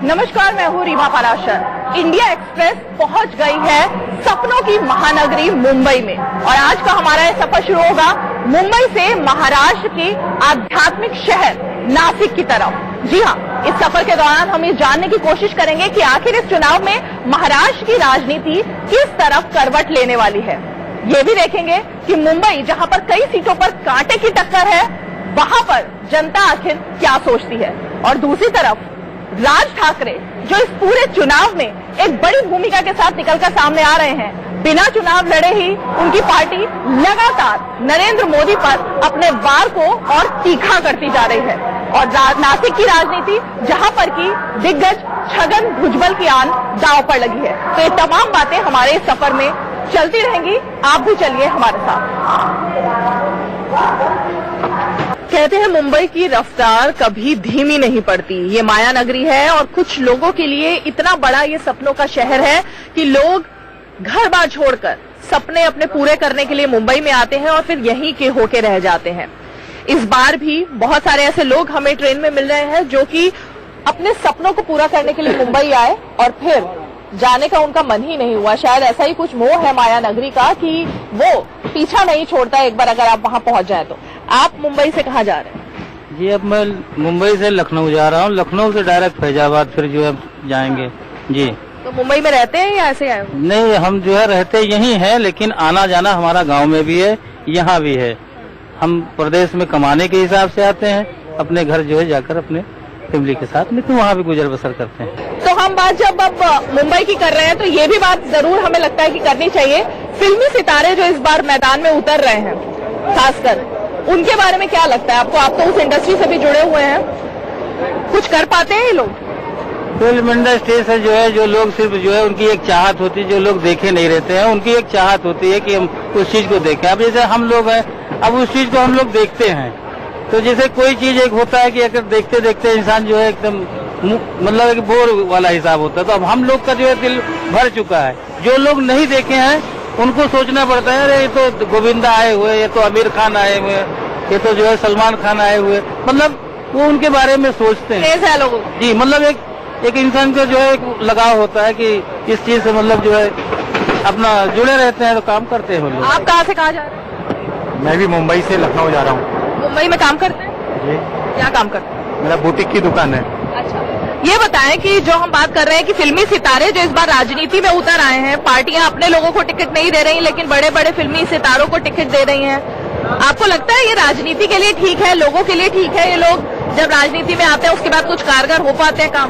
नमस्कार, मैं हूँ रीमा पराशर। इंडिया एक्सप्रेस पहुंच गई है सपनों की महानगरी मुंबई में और आज का हमारा ये सफर शुरू होगा मुंबई से महाराष्ट्र के आध्यात्मिक शहर नासिक की तरफ। जी हाँ, इस सफर के दौरान हम ये जानने की कोशिश करेंगे कि आखिर इस चुनाव में महाराष्ट्र की राजनीति किस तरफ करवट लेने वाली है। ये भी देखेंगे कि मुंबई, जहां पर कई सीटों पर कांटे की टक्कर है, वहां पर जनता आखिर क्या सोचती है। और दूसरी तरफ राज ठाकरे, जो इस पूरे चुनाव में एक बड़ी भूमिका के साथ निकलकर सामने आ रहे हैं। बिना चुनाव लड़े ही उनकी पार्टी लगातार नरेंद्र मोदी पर अपने वार को और तीखा करती जा रही है। और नासिक की राजनीति, जहां पर की दिग्गज छगन भुजबल की आन दांव पर लगी है। तो ये तमाम बातें हमारे इस सफर में चलती रहेंगी। आप भी चलिए हमारे साथ। कहते हैं मुंबई की रफ्तार कभी धीमी नहीं पड़ती। ये माया नगरी है और कुछ लोगों के लिए इतना बड़ा ये सपनों का शहर है कि लोग घर बार छोड़कर सपने अपने पूरे करने के लिए मुंबई में आते हैं और फिर यहीं के होके रह जाते हैं। इस बार भी बहुत सारे ऐसे लोग हमें ट्रेन में मिल रहे हैं जो कि अपने सपनों को पूरा करने के लिए मुंबई आए और फिर जाने का उनका मन ही नहीं हुआ। शायद ऐसा ही कुछ मोह है माया नगरी का कि वो पीछा नहीं छोड़ता एक बार अगर आप वहां पहुंच जाए तो। आप मुंबई से कहाँ जा रहे हैं? जी, अब मैं मुंबई से लखनऊ जा रहा हूँ। लखनऊ से डायरेक्ट फैजाबाद फिर जो है जाएंगे। जी, तो मुंबई में रहते हैं या ऐसे आए? नहीं, हम जो है रहते यहीं हैं, लेकिन आना जाना हमारा गांव में भी है, यहाँ भी है। हम प्रदेश में कमाने के हिसाब से आते हैं, अपने घर जो है जाकर अपने फैमिली के साथ, लेकिन वहाँ भी गुजर बसर करते हैं। तो हम बात जब अब मुंबई की कर रहे हैं तो ये भी बात जरूर हमें लगता है कि करनी चाहिए। फिल्मी सितारे जो इस बार मैदान में उतर रहे हैं, खासकर उनके बारे में क्या लगता है आपको? आप तो उस इंडस्ट्री से भी जुड़े हुए हैं, कुछ कर पाते हैं ये लोग? फिल्म इंडस्ट्री से जो है, जो लोग सिर्फ जो है उनकी एक चाहत होती है, जो लोग देखे नहीं रहते हैं उनकी एक चाहत होती है कि हम उस चीज को देखें। अब जैसे हम लोग हैं, अब उस चीज को हम लोग देखते हैं, तो जैसे कोई चीज एक होता है कि अगर देखते देखते इंसान जो है एकदम मतलब एक बोर वाला हिसाब होता है, तो अब हम लोग का जो है दिल भर चुका है। जो लोग नहीं देखे हैं उनको सोचना पड़ता है, अरे ये तो गोविंदा आए हुए, ये तो आमिर खान आए हुए, ये तो जो है सलमान खान आए हुए, मतलब वो उनके बारे में सोचते हैं लोगों। जी, मतलब एक इंसान का जो है एक लगाव होता है कि इस चीज से मतलब जो है अपना जुड़े रहते हैं, तो काम करते हैं लोग। आप कहाँ से कहाँ जा रहे हैं? मैं भी मुंबई से लखनऊ जा रहा हूँ। मुंबई में काम करते हैं? जी। क्या काम करते हैं? मेरा बुटीक की दुकान है। अच्छा, ये बताएं कि जो हम बात कर रहे हैं कि फिल्मी सितारे जो इस बार राजनीति में उतर आए हैं, पार्टियां अपने लोगों को टिकट नहीं दे रही लेकिन बड़े बड़े फिल्मी सितारों को टिकट दे रही हैं। आपको लगता है ये राजनीति के लिए ठीक है, लोगों के लिए ठीक है? ये लोग जब राजनीति में आते हैं उसके बाद कुछ कारगर हो पाते हैं काम?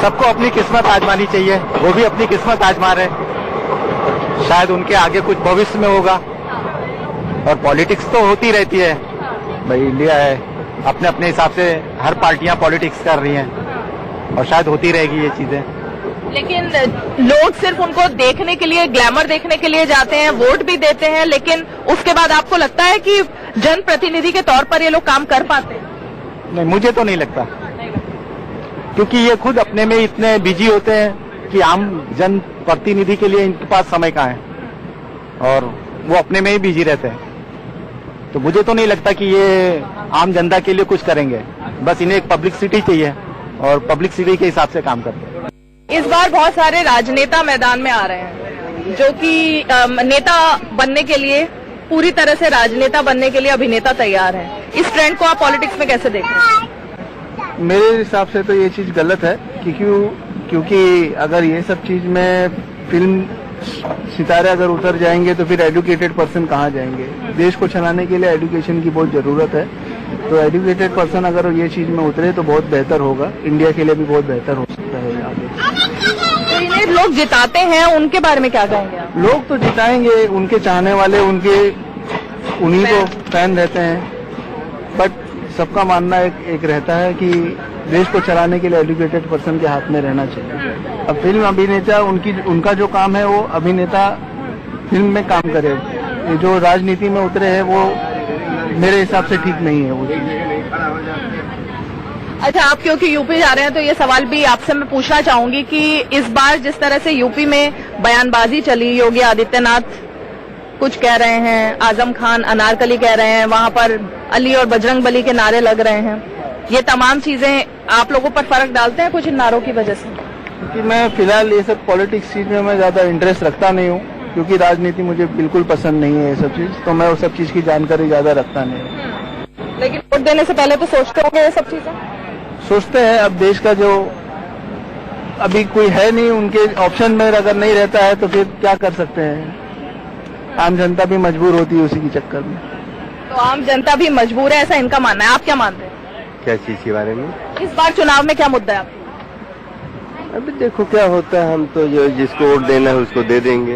सबको अपनी किस्मत आजमानी चाहिए, वो भी अपनी किस्मत आजमा रहे, शायद उनके आगे कुछ भविष्य में होगा। और पॉलिटिक्स तो होती रहती है भाई, इंडिया है, अपने अपने हिसाब से हर पार्टियां पॉलिटिक्स कर रही हैं और शायद होती रहेगी ये चीजें। लेकिन लोग सिर्फ उनको देखने के लिए, ग्लैमर देखने के लिए जाते हैं, वोट भी देते हैं, लेकिन उसके बाद आपको लगता है कि जनप्रतिनिधि के तौर पर ये लोग काम कर पाते हैं? नहीं, मुझे तो नहीं लगता, क्योंकि ये खुद अपने में इतने बिजी होते हैं कि आम जन प्रतिनिधि के लिए इनके पास समय कहाँ है और वो अपने में ही बिजी रहते हैं। तो मुझे तो नहीं लगता कि ये आम जनता के लिए कुछ करेंगे, बस इन्हें एक पब्लिसिटी चाहिए और पब्लिसिटी के हिसाब से काम करते हैं। इस बार बहुत सारे राजनेता मैदान में आ रहे हैं जो कि नेता बनने के लिए, पूरी तरह से राजनेता बनने के लिए अभिनेता तैयार हैं। इस ट्रेंड को आप पॉलिटिक्स में कैसे देख रहे हैं? मेरे हिसाब से तो ये चीज गलत है, क्योंकि अगर ये सब चीज में फिल्म सितारे अगर उतर जाएंगे तो फिर एजुकेटेड पर्सन कहाँ जाएंगे? देश को चलाने के लिए एजुकेशन की बहुत जरूरत है, तो एजुकेटेड पर्सन अगर ये चीज में उतरे तो बहुत बेहतर होगा, इंडिया के लिए भी बहुत बेहतर हो सकता है आगे। तो इन्हें लोग जिताते हैं, उनके बारे में क्या कहेंगे आप? लोग तो जिताएंगे, उनके चाहने वाले उन्हीं को फैन रहते हैं, बट सबका मानना एक रहता है कि देश को चलाने के लिए एजुकेटेड पर्सन के हाथ में रहना चाहिए। अब फिल्म अभिनेता, उनका जो काम है वो अभिनेता फिल्म में काम करे। ये जो राजनीति में उतरे हैं वो मेरे हिसाब से ठीक नहीं है वो चीज। अच्छा, आप क्योंकि यूपी जा रहे हैं तो ये सवाल भी आपसे मैं पूछना चाहूंगी कि इस बार जिस तरह से यूपी में बयानबाजी चली, योगी आदित्यनाथ कुछ कह रहे हैं, आजम खान अनारकली कह रहे हैं, वहां पर अली और बजरंग बली के नारे लग रहे हैं, ये तमाम चीजें आप लोगों पर फर्क डालते हैं कुछ इन नारों की वजह से? क्योंकि मैं फिलहाल ये सब पॉलिटिक्स चीज में मैं ज्यादा इंटरेस्ट रखता नहीं हूँ, क्योंकि राजनीति मुझे बिल्कुल पसंद नहीं है ये सब चीज, तो मैं उस सब चीज की जानकारी ज्यादा रखता नहीं हूँ। लेकिन वोट देने से पहले तो सोचते होंगे ये सब चीजें? सोचते हैं, अब देश का जो अभी कोई है नहीं, उनके ऑप्शन में अगर नहीं रहता है तो फिर क्या कर सकते हैं। आम जनता भी मजबूर होती है उसी के चक्कर में। तो आम जनता भी मजबूर है, ऐसा इनका मानना है, आप क्या मानते हैं? क्या चीज के बारे में? इस बार चुनाव में क्या मुद्दा है आपका? अभी देखो क्या होता है, हम तो जो जिसको वोट देना है उसको दे देंगे।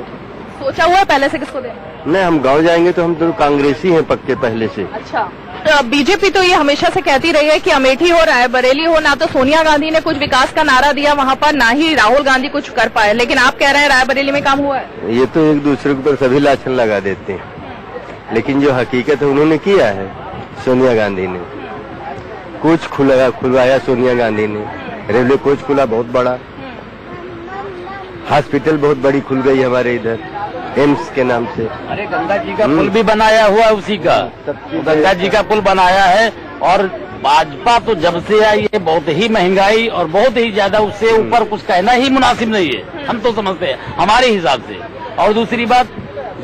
सोचा हुआ है पहले से किसको देना? नहीं, हम गांव जाएंगे तो हम तो कांग्रेसी हैं पक्के पहले से। अच्छा, तो बीजेपी तो ये हमेशा से कहती रही है कि अमेठी हो रायबरेली हो, ना तो सोनिया गांधी ने कुछ विकास का नारा दिया वहाँ पर, ना ही राहुल गांधी कुछ कर पाए, लेकिन आप कह रहे हैं रायबरेली में काम हुआ है। ये तो एक दूसरे के ऊपर सभी लाछन लगा देते हैं, लेकिन जो हकीकत है उन्होंने किया है। सोनिया गांधी ने कुछ खुलवाया, सोनिया गांधी ने रेलवे कोच खुला बहुत बड़ा, हॉस्पिटल बहुत बड़ी खुल गई हमारे इधर एम्स के नाम से। अरे गंगा जी का पुल भी बनाया हुआ है उसी का, गंगा जी का पुल बनाया है। और भाजपा तो जब से आई है बहुत ही महंगाई और बहुत ही ज्यादा, उससे ऊपर कुछ कहना ही मुनासिब नहीं है, हम तो समझते हैं हमारे हिसाब से। और दूसरी बात,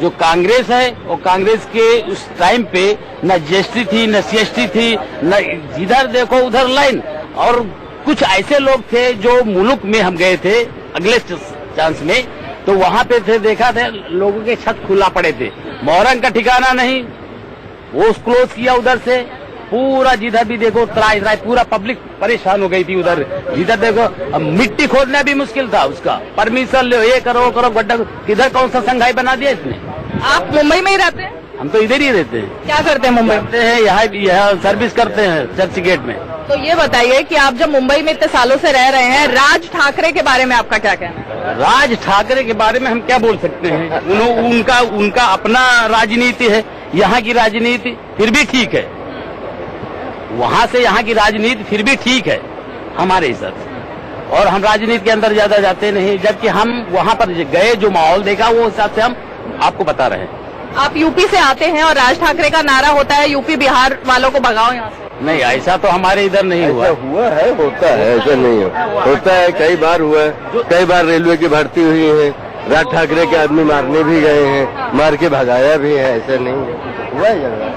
जो कांग्रेस है वो कांग्रेस के उस टाइम पे न जीएसटी थी न सीएसटी थी, न जिधर देखो उधर लाइन। और कुछ ऐसे लोग थे जो मुल्क में हम गए थे अगले चांस में, तो वहां पे थे, देखा थे लोगों के छत खुला पड़े थे, मोहरम का ठिकाना नहीं, वो क्लोज किया उधर से पूरा। जिधर भी देखो त्राई पूरा पब्लिक परेशान हो गई थी उधर, जिधर देखो मिट्टी खोदना भी मुश्किल था, उसका परमिशन लो, ये करो करो, गड्ढा किधर कौन सा संघाई बना दिया इसने। आप मुंबई में ही रहते हैं? हम तो इधर ही रहते हैं। क्या करते हैं मुंबई में? रहते हैं यहाँ सर्विस करते हैं चर्च गेट में। तो ये बताइए कि आप जब मुंबई में इतने सालों से रह रहे हैं, राज ठाकरे के बारे में आपका क्या कहना है? राज ठाकरे के बारे में हम क्या बोल सकते हैं, उनका अपना राजनीति है, यहाँ की राजनीति फिर भी ठीक है, वहाँ से यहाँ की राजनीति फिर भी ठीक है हमारे हिसाब से। और हम राजनीति के अंदर ज्यादा जाते नहीं, जबकि हम वहाँ पर गए जो माहौल देखा वो हिसाब से हम आपको बता रहे हैं। आप यूपी से आते हैं और राज ठाकरे का नारा होता है यूपी बिहार वालों को भगाओ यहाँ से। नहीं, ऐसा तो हमारे इधर नहीं हुआ। हुआ है, होता है, ऐसा नहीं होता है, कई बार हुआ है, कई बार रेलवे की भर्ती हुई है, राज ठाकरे के आदमी मारने भी गए हैं, मार के भगाया भी है, ऐसा नहीं है, हुआ है।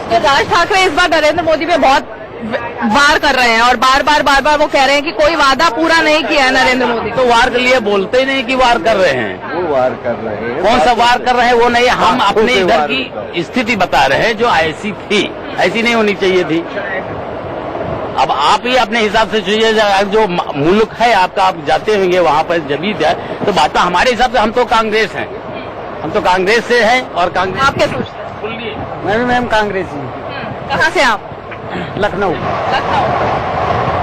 तो राज ठाकरे इस बार नरेंद्र मोदी पे बहुत वार कर रहे हैं और बार बार वो कह रहे हैं कि कोई वादा पूरा नहीं किया है नरेंद्र मोदी। तो वार के लिए बोलते ही नहीं कि वार कर रहे हैं, वो वार कर रहे हैं। कौन सा वार कर रहे हैं वो नहीं, हम अपने इधर की स्थिति बता रहे हैं जो ऐसी थी, ऐसी नहीं होनी चाहिए थी। अब आप ही अपने हिसाब से चाहिए, जो मुल्क है आपका, आप जाते होंगे वहाँ पर जब भी जाए तो बात हमारे हिसाब से, हम तो कांग्रेस हैं, हम तो कांग्रेस से हैं। और कांग्रेस आप क्या सोचते हैं? मैं भी मैम कांग्रेस ही। कहाँ से आप? लखनऊ।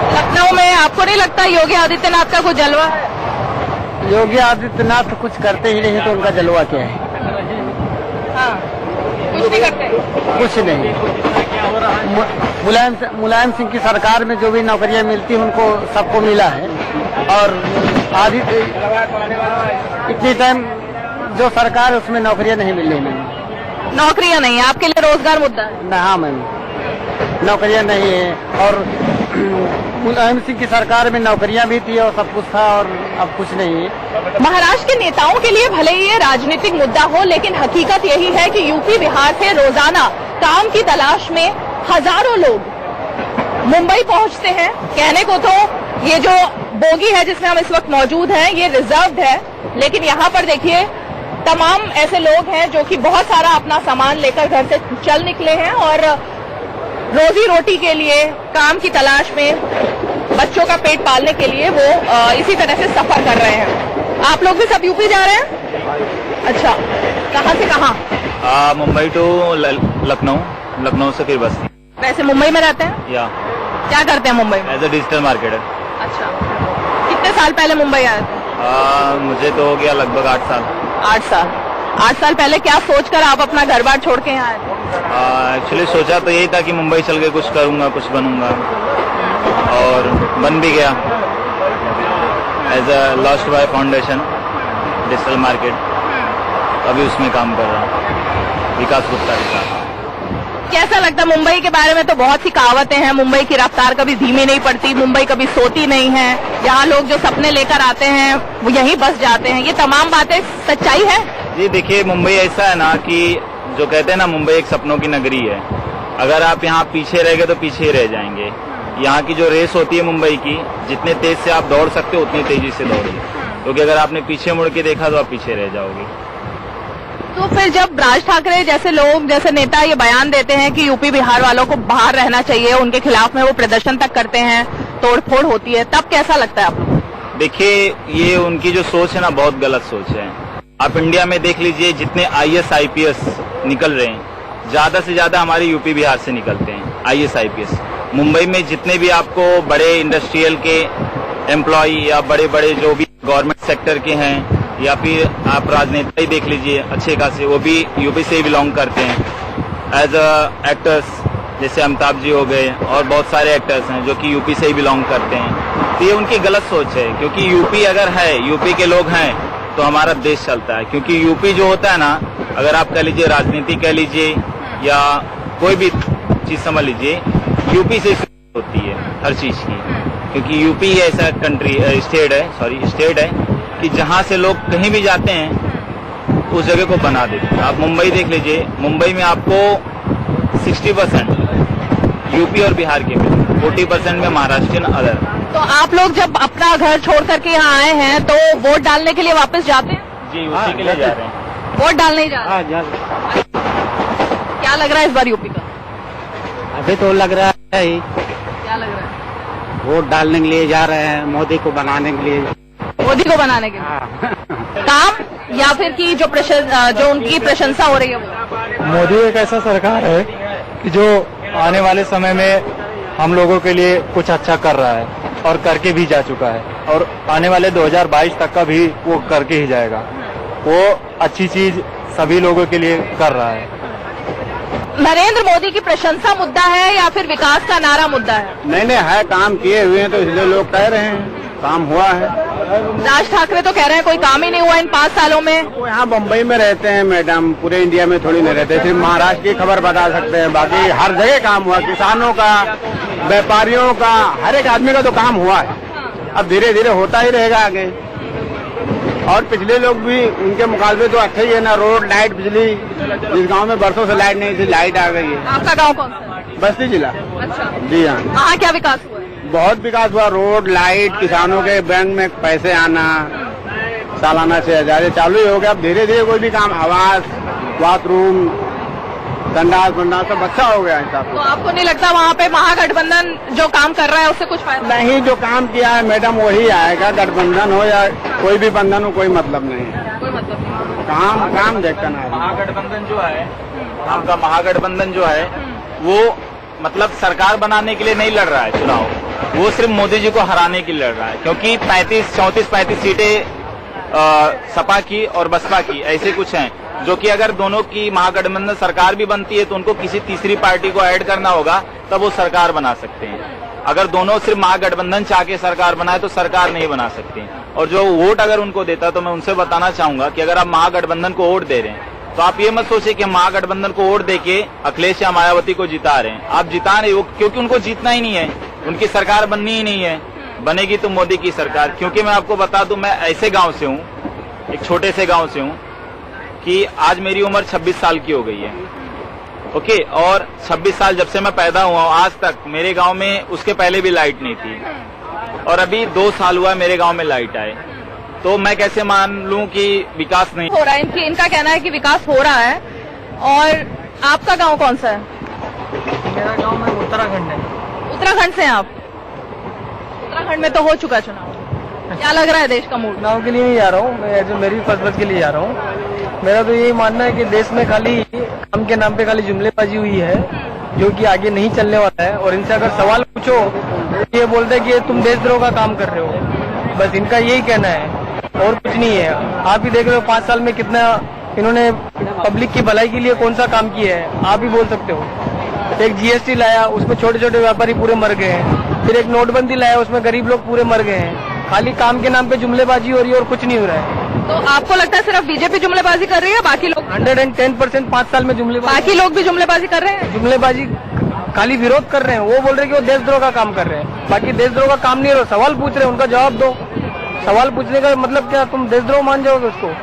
लखनऊ में आपको नहीं लगता योगी आदित्यनाथ का कोई जलवा है? योगी आदित्यनाथ तो कुछ करते ही नहीं, तो उनका जलवा क्या है? हाँ, कुछ नहीं करते। कुछ नहीं। मुलायम सिंह की सरकार में जो भी नौकरियां मिलती उनको सबको मिला है, और आदित्य इतनी टाइम जो सरकार है उसमें नौकरियां नहीं मिल रही। नौकरियां नहीं है आपके लिए, रोजगार मुद्दा है? हाँ मैम, नौकरियां नहीं है। और मुलायम सिंह की सरकार में नौकरियां भी थी और सब कुछ था, और अब कुछ नहीं है। महाराष्ट्र के नेताओं के लिए भले ही ये राजनीतिक मुद्दा हो, लेकिन हकीकत यही है कि यूपी बिहार से रोजाना काम की तलाश में हजारों लोग मुंबई पहुंचते हैं। कहने को तो ये जो बोगी है जिसमें हम इस वक्त मौजूद हैं ये रिजर्व्ड है, लेकिन यहाँ पर देखिए तमाम ऐसे लोग हैं जो कि बहुत सारा अपना सामान लेकर घर से चल निकले हैं और रोजी रोटी के लिए, काम की तलाश में, बच्चों का पेट पालने के लिए वो इसी तरह से सफर कर रहे हैं। आप लोग भी सब यूपी जा रहे हैं? अच्छा, कहाँ से कहाँ? मुंबई टू लखनऊ, लखनऊ से फिर बस। वैसे मुंबई में रहते हैं? या क्या करते हैं मुंबई में? As a digital marketer. अच्छा, कितने साल पहले मुंबई आए थे? मुझे तो हो गया लगभग 8 साल। 8 साल। 8 साल पहले क्या सोचकर आप अपना घर बार छोड़ के यहाँ आए थे? एक्चुअली सोचा तो यही था कि मुंबई चल के कुछ करूंगा, कुछ बनूंगा, और बन भी गया। As a lost by foundation digital market, अभी उसमें काम कर रहा हूँ विकास गुप्ता के साथ। कैसा लगता है मुंबई के बारे में? तो बहुत सी कहावतें हैं, मुंबई की रफ्तार कभी धीमी नहीं पड़ती, मुंबई कभी सोती नहीं है, यहाँ लोग जो सपने लेकर आते हैं वो यहीं बस जाते हैं, ये तमाम बातें सच्चाई है? जी देखिए, मुंबई ऐसा है ना कि जो कहते हैं ना, मुंबई एक सपनों की नगरी है। अगर आप यहाँ पीछे रह गए तो पीछे ही रह जाएंगे। यहाँ की जो रेस होती है मुंबई की, जितने तेज से आप दौड़ सकते हो उतनी तेजी से दौड़िए, क्योंकि अगर आपने पीछे मुड़ के देखा तो आप पीछे रह जाओगे। तो फिर जब राज ठाकरे जैसे लोग, जैसे नेता ये बयान देते हैं कि यूपी बिहार वालों को बाहर रहना चाहिए, उनके खिलाफ में वो प्रदर्शन तक करते हैं, तोड़फोड़ होती है, तब कैसा लगता है आपको? देखिए, ये उनकी जो सोच है ना, बहुत गलत सोच है। आप इंडिया में देख लीजिए, जितने IAS IPS निकल रहे हैं, ज्यादा से ज्यादा हमारे यूपी बिहार से निकलते हैं IAS IPS। मुंबई में जितने भी आपको बड़े इंडस्ट्रियल के एम्प्लॉय या बड़े बड़े जो भी गवर्नमेंट सेक्टर के हैं, या फिर आप राजनेता ही देख लीजिए अच्छे खासे, वो भी यूपी से ही बिलोंग करते हैं। एज एक्टर्स जैसे अमिताभ जी हो गए, और बहुत सारे एक्टर्स हैं जो कि यूपी से ही बिलोंग करते हैं। तो ये उनकी गलत सोच है, क्योंकि यूपी अगर है, यूपी के लोग हैं तो हमारा देश चलता है। क्योंकि यूपी जो होता है ना, अगर आप कह लीजिए राजनीति कह लीजिए या कोई भी चीज समझ लीजिए, यूपी से होती है हर चीज की। क्योंकि यूपी ऐसा स्टेट है कि जहाँ से लोग कहीं भी जाते हैं उस जगह को बना देते हैं। आप मुंबई देख लीजिए, मुंबई में आपको 60% यूपी और बिहार के मिले, 40% में महाराष्ट्र अदर। तो आप लोग जब अपना घर छोड़ करके यहाँ आए हैं तो वोट डालने के लिए वापस जाते हैं? जी, उसी के लिए जा रहे हैं। वोट डालने ही जा रहे हैं? क्या लग रहा है इस बार यूपी का? अभी तो लग रहा है ही, क्या लग रहा है? वोट डालने के लिए जा रहे हैं, मोदी को बनाने के लिए। मोदी को बनाने के लिए काम, या फिर कि जो उनकी प्रशंसा हो रही है वो? मोदी एक ऐसा सरकार है कि जो आने वाले समय में हम लोगों के लिए कुछ अच्छा कर रहा है और करके भी जा चुका है, और आने वाले 2022 तक का भी वो करके ही जाएगा। वो अच्छी चीज सभी लोगों के लिए कर रहा है। नरेंद्र मोदी की प्रशंसा मुद्दा है या फिर विकास का नारा मुद्दा है? नहीं है, काम किए हुए हैं तो इसलिए लोग कह रहे हैं काम हुआ है। राज ठाकरे तो कह रहे हैं कोई काम ही नहीं हुआ इन 5 सालों में। वो यहाँ बम्बई में रहते हैं मैडम, पूरे इंडिया में थोड़ी नहीं रहते। सिर्फ महाराष्ट्र की खबर बता सकते हैं, बाकी हर जगह काम हुआ। किसानों का, व्यापारियों का, हर एक आदमी का तो काम हुआ है। अब धीरे धीरे होता ही रहेगा आगे। और पिछले लोग भी उनके मुकाबले तो अच्छे ही है ना, रोड, लाइट, बिजली। जिस गांव में बरसों से लाइट नहीं थी, लाइट आ गई है। आपका गांव कौन सा है? बस्ती जिला। अच्छा, जी हाँ। वहाँ क्या विकास हुआ है? बहुत विकास हुआ, रोड, लाइट, किसानों के बैंक में पैसे आना, सालाना 6,000 चालू ही हो गया। अब धीरे धीरे कोई भी काम, आवास, बाथरूम, संडास सब अच्छा हो गया हिसाब तो आपको नहीं लगता वहाँ पे महागठबंधन जो काम कर रहा है उससे कुछ फायदा? नहीं, जो काम किया है मैडम वही आएगा। गठबंधन हो या कोई भी बंधन हो, कोई मतलब नहीं है। कोई मतलब नहीं। काम देखकर ना। महागठबंधन जो है, आपका महागठबंधन जो है वो मतलब सरकार बनाने के लिए नहीं लड़ रहा है चुनाव, वो सिर्फ मोदी जी को हराने के लिए लड़ रहा है। क्योंकि 34-35 सीटें सपा की और बसपा की ऐसे कुछ हैं, जो कि अगर दोनों की महागठबंधन सरकार भी बनती है तो उनको किसी तीसरी पार्टी को ऐड करना होगा, तब वो सरकार बना सकते हैं। अगर दोनों सिर्फ महागठबंधन चाह के सरकार बनाए तो सरकार नहीं बना सकते। और जो वोट अगर उनको देता, तो मैं उनसे बताना चाहूंगा कि अगर आप महागठबंधन को वोट दे रहे हैं तो आप ये मत सोचिए कि हम महागठबंधन को वोट देके अखिलेश या मायावती को जिता रहे हैं। आप जिता नहीं, क्योंकि उनको जीतना ही नहीं है, उनकी सरकार बननी ही नहीं है। बनेगी तो मोदी की सरकार। क्योंकि मैं आपको बता दूं, मैं ऐसे गांव से हूं, एक छोटे से गांव से हूं, कि आज मेरी उम्र 26 साल की हो गई है। ओके, और 26 साल जब से मैं पैदा हुआ हूं आज तक मेरे गांव में, उसके पहले भी लाइट नहीं थी, और अभी 2 साल हुआ मेरे गांव में लाइट आए। तो मैं कैसे मान लूं कि विकास नहीं हो रहा है? इनका कहना है कि विकास हो रहा है। और आपका गांव कौन सा है? मेरा गांव में उत्तराखंड है। उत्तराखंड से हैं आप? उत्तराखंड में तो हो चुका चुनाव, क्या लग रहा है देश का मूड? चुनाव के लिए नहीं जा रहा हूँ मैं, मेरी फसबत के लिए जा रहा हूँ। मेरा तो यही मानना है कि देश में खाली काम के नाम पे खाली जुमलेबाजी हुई है, जो कि आगे नहीं चलने वाला है। और इनसे अगर सवाल पूछो तो ये बोलते हैं कि तुम देशद्रोह का काम कर रहे हो। बस इनका यही कहना है और कुछ नहीं है। आप ही देख रहे हो 5 साल में कितना इन्होंने पब्लिक की भलाई के लिए कौन सा काम किया है, आप ही बोल सकते हो। एक GST लाया, उसमें छोटे छोटे व्यापारी पूरे मर गए हैं। फिर एक नोटबंदी लाया, उसमें गरीब लोग पूरे मर गए हैं। खाली काम के नाम पे जुमलेबाजी हो रही है और कुछ नहीं हो रहा है। तो आपको लगता है सिर्फ बीजेपी जुमलेबाजी कर रही है, बाकी लोग 110% 5 साल में जुमलेबाजी बाकी लोग भी जुमलेबाजी कर रहे हैं? जुमलेबाजी खाली विरोध कर रहे हैं। वो बोल रहे हैं कि वो देशद्रोह का काम कर रहे हैं, बाकी देशद्रोह का काम नहीं है। सवाल पूछ रहे हैं, उनका जवाब दो। सवाल पूछने का मतलब क्या, तुम देशद्रोह मान जाओगे उसको?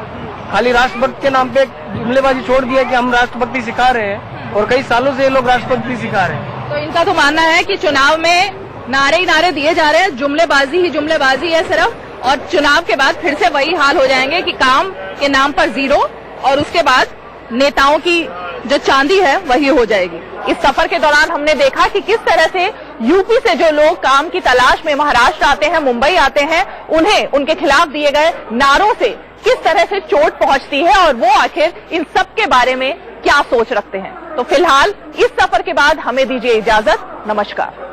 खाली राष्ट्रभक्त के नाम पे जुमलेबाजी छोड़ दिया कि हम राष्ट्रभक्ति सिखा रहे हैं, और कई सालों से ये लोग राष्ट्रभक्ति सिखा रहे हैं। तो इनका तो मानना है कि चुनाव में नारे ही नारे दिए जा रहे हैं, जुमलेबाजी ही जुमलेबाजी है सिर्फ, और चुनाव के बाद फिर से वही हाल हो जाएंगे कि काम के नाम पर जीरो, और उसके बाद नेताओं की जो चांदी है वही हो जाएगी। इस सफर के दौरान हमने देखा कि किस तरह से यूपी से जो लोग काम की तलाश में महाराष्ट्र आते हैं, मुंबई आते हैं, उन्हें उनके खिलाफ दिए गए नारों से किस तरह से चोट पहुंचती है, और वो आखिर इन सब के बारे में क्या सोच रखते हैं। तो फिलहाल इस सफर के बाद हमें दीजिए इजाजत। नमस्कार।